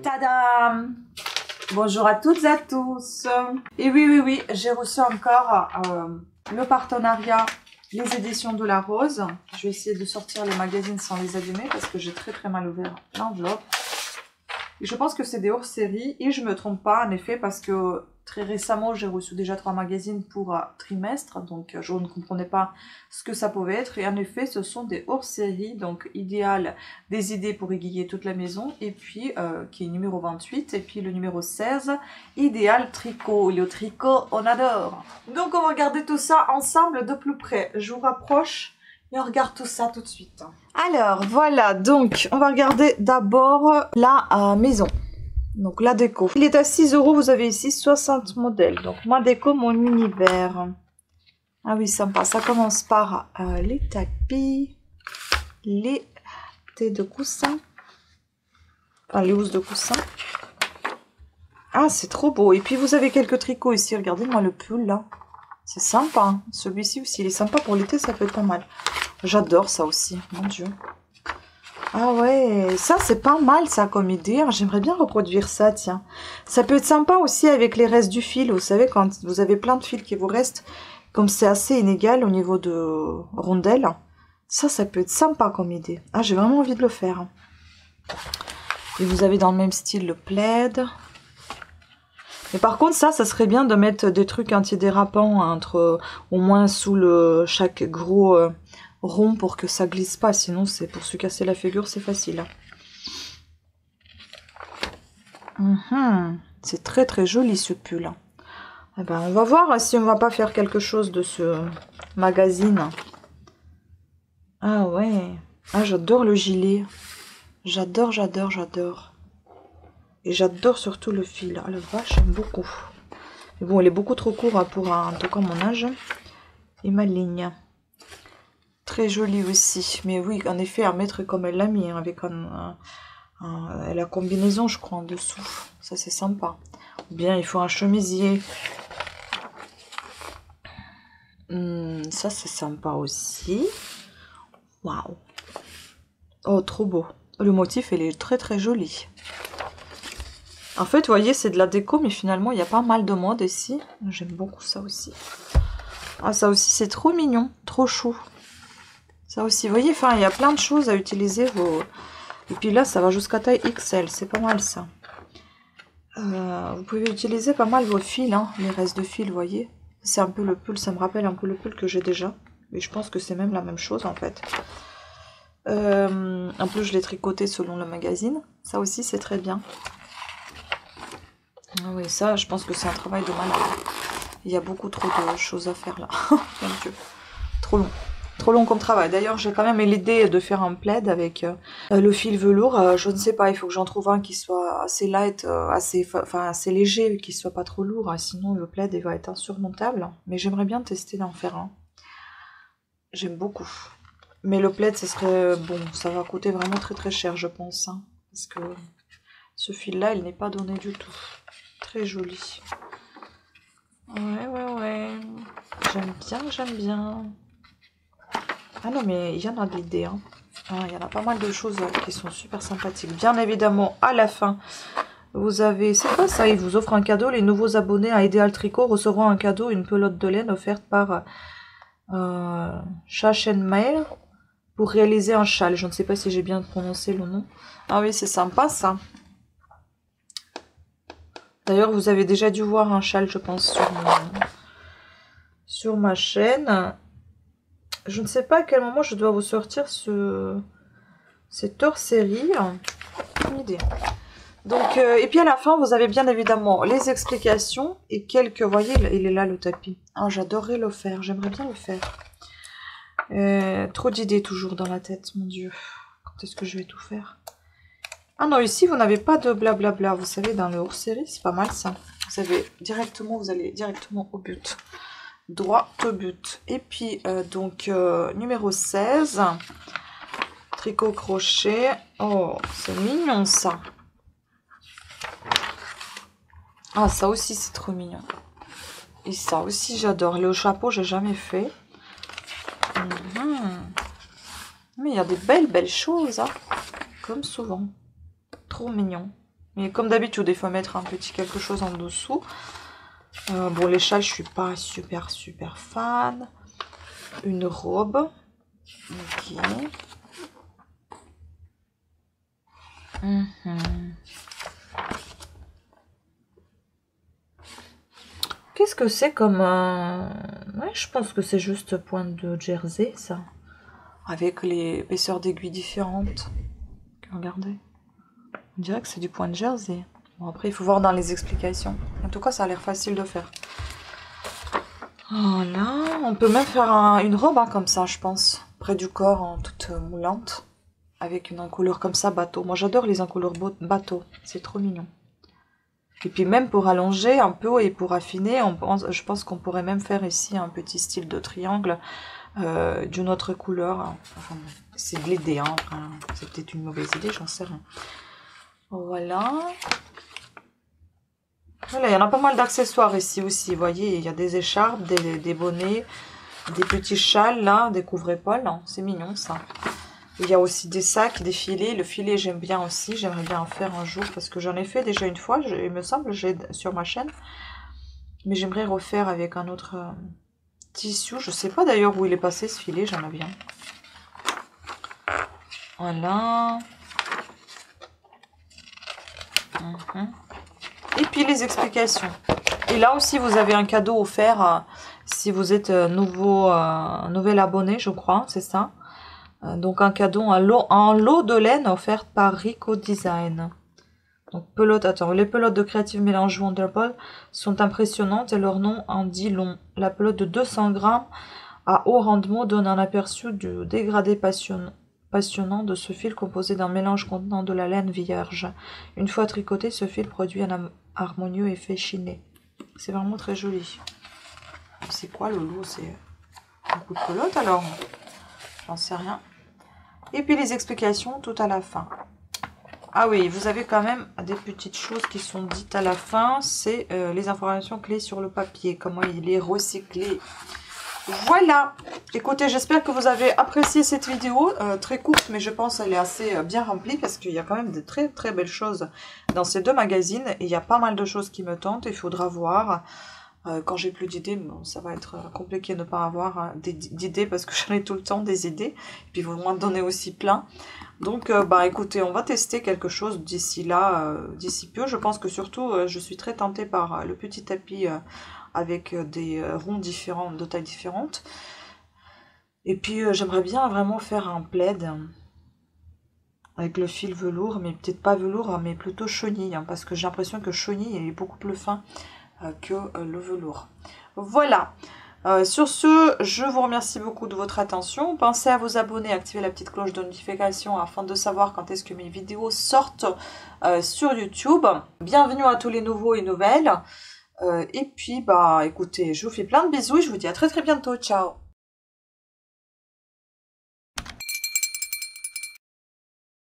Tadam! Bonjour à toutes et à tous. Et oui, j'ai reçu encore le partenariat, les éditions de la Rose. Je vais essayer de sortir les magazines sans les abîmer parce que j'ai très mal ouvert l'enveloppe. Et je pense que c'est des hors-série et je me trompe pas en effet parce que très récemment j'ai reçu déjà 3 magazines pour trimestre, donc je ne comprenais pas ce que ça pouvait être. Et en effet ce sont des hors-série, donc idéal, des idées pour égayer toute la maison, et puis qui est numéro 28, et puis le numéro 16, idéal tricot. Le tricot on adore. Donc on va regarder tout ça ensemble de plus près. Je vous rapproche et on regarde tout ça tout de suite. Alors voilà, donc on va regarder d'abord la maison. Donc la déco. Il est à 6 €, vous avez ici 60 modèles. Donc ma déco, mon univers. Ah oui, sympa. Ça commence par les tapis, les thés de coussin. Enfin, les housses de coussin. Ah, c'est trop beau. Et puis vous avez quelques tricots ici. Regardez-moi le pull là. C'est sympa. Hein. Celui-ci aussi, il est sympa pour l'été, ça peut être pas mal. J'adore ça aussi, mon Dieu. Ah ouais, ça c'est pas mal ça comme idée. J'aimerais bien reproduire ça, tiens. Ça peut être sympa aussi avec les restes du fil. Vous savez, quand vous avez plein de fils qui vous restent, comme c'est assez inégal au niveau de rondelles, ça peut être sympa comme idée. Ah, j'ai vraiment envie de le faire. Et vous avez dans le même style le plaid. Mais par contre, ça serait bien de mettre des trucs antidérapants entre, au moins sous chaque gros rond pour que ça glisse pas. Sinon, c'est pour se casser la figure, c'est facile. C'est très joli ce pull. Eh ben, on va voir si on va pas faire quelque chose de ce magazine. Ah ouais. Ah, j'adore le gilet. J'adore. Et j'adore surtout le fil. Ah, le vache, j'aime beaucoup. Mais bon, il est beaucoup trop court pour en tout cas mon âge. Et ma ligne. Très joli aussi. Mais oui, en effet, à mettre comme elle l'a mis. Hein, avec la combinaison, je crois, en dessous. Ça, c'est sympa. Ou bien, il faut un chemisier. Ça, c'est sympa aussi. Waouh. Oh, trop beau. Le motif, il est très joli. En fait, vous voyez, c'est de la déco, mais finalement, il y a pas mal de mode ici. J'aime beaucoup ça aussi. Ah, ça aussi, c'est trop mignon, trop chou. Ça aussi, vous voyez, enfin, il y a plein de choses à utiliser. Et puis là, ça va jusqu'à taille XL, c'est pas mal ça. Vous pouvez utiliser pas mal vos fils, hein, les restes de fils, vous voyez. C'est un peu le pull, ça me rappelle un peu le pull que j'ai déjà. Mais je pense que c'est même la même chose, en fait. En plus, je l'ai tricoté selon le magazine. Ça aussi, c'est très bien. Ah oui, ça, je pense que c'est un travail de malade. Il y a beaucoup trop de choses à faire là. Mon Dieu. Trop long. Trop long comme travail. D'ailleurs, j'ai quand même l'idée de faire un plaid avec le fil velours. Je ne sais pas, il faut que j'en trouve un qui soit assez light, assez léger, qui soit pas trop lourd. Sinon, le plaid il va être insurmontable. Mais j'aimerais bien tester d'en faire un. J'aime beaucoup. Mais le plaid, ce serait bon. Ça va coûter vraiment très cher, je pense. Hein, parce que ce fil-là, il n'est pas donné du tout. Très joli. Ouais. J'aime bien. Ah non, mais il y en a de l'idée. Hein. Il y en a pas mal de choses qui sont super sympathiques. Bien évidemment, à la fin, vous avez... C'est quoi ça? Ils vous offrent un cadeau. Les nouveaux abonnés à Ideal Tricot recevront un cadeau, une pelote de laine offerte par Mail pour réaliser un châle. Je ne sais pas si j'ai bien prononcé le nom. Ah oui, c'est sympa ça. D'ailleurs, vous avez déjà dû voir un châle, je pense, sur ma chaîne. Je ne sais pas à quel moment je dois vous sortir cette hors-série. Aucune idée. Donc, et puis à la fin, vous avez bien évidemment les explications et quelques... Vous voyez, il est là le tapis. Ah, j'adorerais le faire. J'aimerais bien le faire. Trop d'idées toujours dans la tête, mon Dieu. Quand est-ce que je vais tout faire? Ah non, ici, vous n'avez pas de blablabla. Vous savez, dans le hors-série, c'est pas mal ça. Vous allez directement au but. Droit au but. Et puis, donc, numéro 16. Tricot crochet. Oh, c'est mignon ça. Ah, ça aussi, c'est trop mignon. Et ça aussi, j'adore. Le chapeau, j'ai jamais fait. Mais il y a des belles choses, hein. Comme souvent. Trop mignon. Mais comme d'habitude, il faut mettre un petit quelque chose en dessous. Bon, les châles, je suis pas super fan. Une robe. Ok. Qu'est-ce que c'est comme... Ouais, je pense que c'est juste pointe de jersey, ça. Avec les épaisseurs d'aiguilles différentes. Regardez. On dirait que c'est du point de jersey. Bon, après, il faut voir dans les explications. En tout cas, ça a l'air facile de faire. Voilà. On peut même faire une robe hein, comme ça, je pense. Près du corps, en toute moulante. Avec une encouleur comme ça, bateau. Moi, j'adore les encouleurs bateau. C'est trop mignon. Et puis même pour allonger un peu et pour affiner, je pense qu'on pourrait même faire ici un petit style de triangle d'une autre couleur. Enfin, c'est de l'idée, hein. Enfin, c'est peut-être une mauvaise idée, j'en sais rien. Voilà. Voilà, il y en a pas mal d'accessoires ici aussi. Vous voyez, il y a des écharpes, des bonnets, des petits châles là, des couvre-épaules. C'est mignon ça. Il y a aussi des sacs, des filets. Le filet, j'aime bien aussi. J'aimerais bien en faire un jour parce que j'en ai fait déjà une fois, il me semble, j'ai sur ma chaîne. Mais j'aimerais refaire avec un autre tissu. Je sais pas d'ailleurs où il est passé ce filet, j'en ai bien. Voilà. Et puis les explications. Et là aussi, vous avez un cadeau offert si vous êtes nouvel abonné, je crois, c'est ça. Donc un cadeau, un lot de laine offert par Rico Design. Donc pelote, attends, les pelotes de Creative Mélange Wonderball sont impressionnantes et leur nom en dit long. La pelote de 200 grammes à haut rendement donne un aperçu du dégradé passionnant de ce fil composé d'un mélange contenant de la laine vierge. Une fois tricoté, ce fil produit un harmonieux effet chiné. C'est vraiment très joli. C'est quoi le lot? C'est un coup de pelote alors? J'en sais rien. Et puis les explications tout à la fin. Ah oui, vous avez quand même des petites choses qui sont dites à la fin. C'est les informations clés sur le papier. Comment il est recyclé. Voilà. Écoutez, j'espère que vous avez apprécié cette vidéo. Très courte, mais je pense qu'elle est assez bien remplie. Parce qu'il y a quand même de très belles choses dans ces deux magazines. Et il y a pas mal de choses qui me tentent. Il faudra voir. Quand j'ai plus d'idées, bon, ça va être compliqué de ne pas avoir d'idées parce que j'en ai tout le temps des idées. Et puis vous m'en donnez aussi plein. Donc bah écoutez, on va tester quelque chose d'ici là, d'ici peu. Je pense que surtout, je suis très tentée par le petit tapis avec des ronds différents, de tailles différentes. Et puis j'aimerais bien vraiment faire un plaid avec le fil velours, mais peut-être pas velours, mais plutôt chenille. Hein, parce que j'ai l'impression que chenille est beaucoup plus fin que le velours. Voilà. Sur ce, je vous remercie beaucoup de votre attention. Pensez à vous abonner, activer la petite cloche de notification afin de savoir quand est-ce que mes vidéos sortent sur YouTube. Bienvenue à tous les nouveaux et nouvelles. Et puis, bah, écoutez, je vous fais plein de bisous et je vous dis à très bientôt. Ciao!